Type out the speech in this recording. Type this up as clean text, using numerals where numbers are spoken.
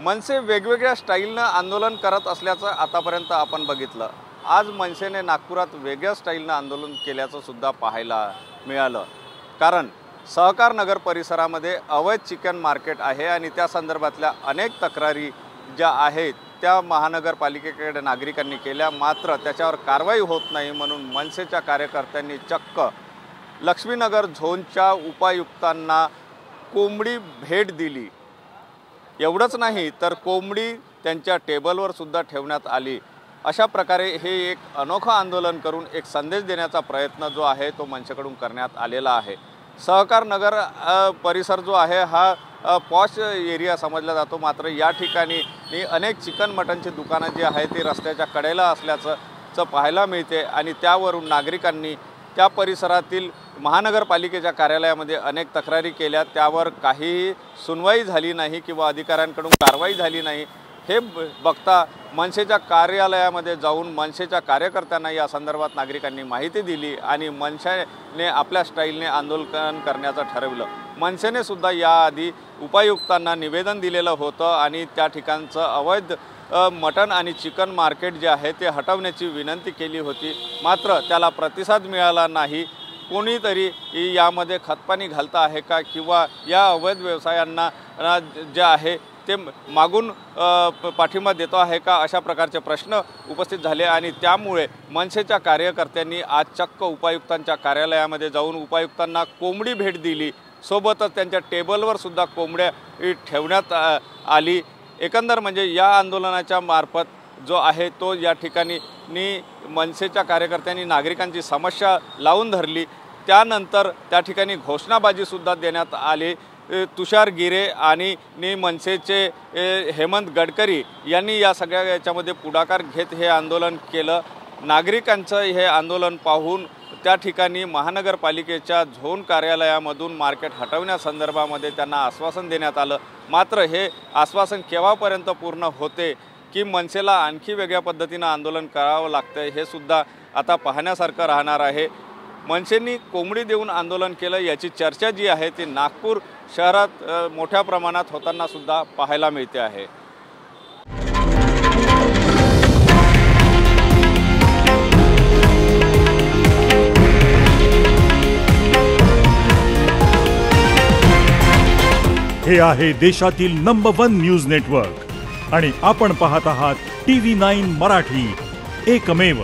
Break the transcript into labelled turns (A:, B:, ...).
A: मनसे वेगवेगळ्या स्टाईलनं आंदोलन करत असल्याचं आतापर्यंत आपण बघितलं। आज मनसेने नागपुरात वेगळ्या स्टाईलनं आंदोलन केल्याचं सुद्धा पाहायला मिळालं। कारण सहकार नगर परिसरामध्ये अवैध चिकन मार्केट आहे आणि त्या संदर्भातल्या अनेक तक्रारी ज्या आहेत त्या महानगरपालिकेकडे नागरिकांनी केल्या, मात्र त्याच्यावर कारवाई होत नाही। म्हणून मनसेच्या कार्यकर्त्यांनी चक्क लक्ष्मीनगर झोनच्या उपायुक्तांना कोंबडी भेट दिली। एवढंच नाही तर कोंबडी त्यांच्या टेबलवर सुद्धा ठेवण्यात आली। अशा प्रकारे हे एक अनोखं आंदोलन करून एक संदेश देण्याचा प्रयत्न जो आहे तो मनसेकडून करण्यात आलेला आहे। सहकार नगर परिसर जो आहे हा पॉश एरिया समजला जातो, मात्र या ठिकाणी अनेक चिकन मटनची दुकानं जी आहेत ती रस्त्याच्या कडेला असल्याचं पाहायला मिळते आणि त्यावरून नागरिकांनी त्या परिसरातील महानगरपालिकेच्या कार्यालयामध्ये अनेक तक्रारी केल्या, त्यावर काहीही सुनवाई झाली नाही किंवा अधिकाऱ्यांकडून कारवाई झाली नाही। हे बघता मनसेच्या कार्यालयामध्ये जाऊन मनसेच्या कार्यकर्त्यांना या संदर्भात नागरिकांनी माहिती दिली आणि मनसेने आपल्या स्टाईलने आंदोलन करण्याचं ठरवलं। मनसेने सुद्धा याआधी उपायुक्तांना निवेदन दिलेलं होतं आणि त्या ठिकाणचं अवैध मटन आणि चिकन मार्केट जे आहे ते हटवण्याची विनंती केली होती, मात्र त्याला प्रतिसाद मिळाला नाही। कोणीतरी यामध्ये खतपाणी घालता आहे का किंवा या अवैध व्यवसायांना जे आहे ते मागून पाठिंबा देतो आहे का, अशा प्रकारचे प्रश्न उपस्थित झाले आणि त्यामुळे मनसेच्या कार्यकर्त्यांनी आज चक्क उपायुक्तांच्या कार्यालयामध्ये जाऊन उपायुक्तांना कोंबडी भेट दिली। सोबतच त्यांच्या टेबलवर सुद्धा कोंबड्या ठेवण्यात आली। एकंदर म्हणजे या आंदोलनाच्या मार्फत जो आहे तो या ठिकाणी मनसेच्या कार्यकर्त्यांनी नागरिकांची समस्या लावून धरली। त्यानंतर त्या ठिकाणी घोषणाबाजीसुद्धा देण्यात आली। तुषार गिरे आणि मनसेचे हेमंत गडकरी यांनी या सगळ्या याच्यामध्ये पुढाकार घेत हे आंदोलन केलं। नागरिकांचं हे आंदोलन पाहून त्या ठिकाणी महानगरपालिकेच्या झोन कार्यालयामधून मार्केट हटवण्यासंदर्भामध्ये त्यांना आश्वासन देण्यात आलं, मात्र हे आश्वासन केव्हापर्यंत पूर्ण होते की मनसेला आणखी वेगळ्या पद्धतीनं आंदोलन करावं लागतं हे सुद्धा आता पाहण्यासारखं राहणार आहे। मनसेंनी कोंबडी देऊन आंदोलन केलं याची चर्चा जी आहे ती नागपूर शहरात मोठ्या प्रमाणात होताना सुद्धा पाहायला मिळते आहे।
B: हे आहे देशातील नंबर 1 न्यूज नेटवर्क आणि आपण पाहत आहात TV9 मराठी, एकमेव।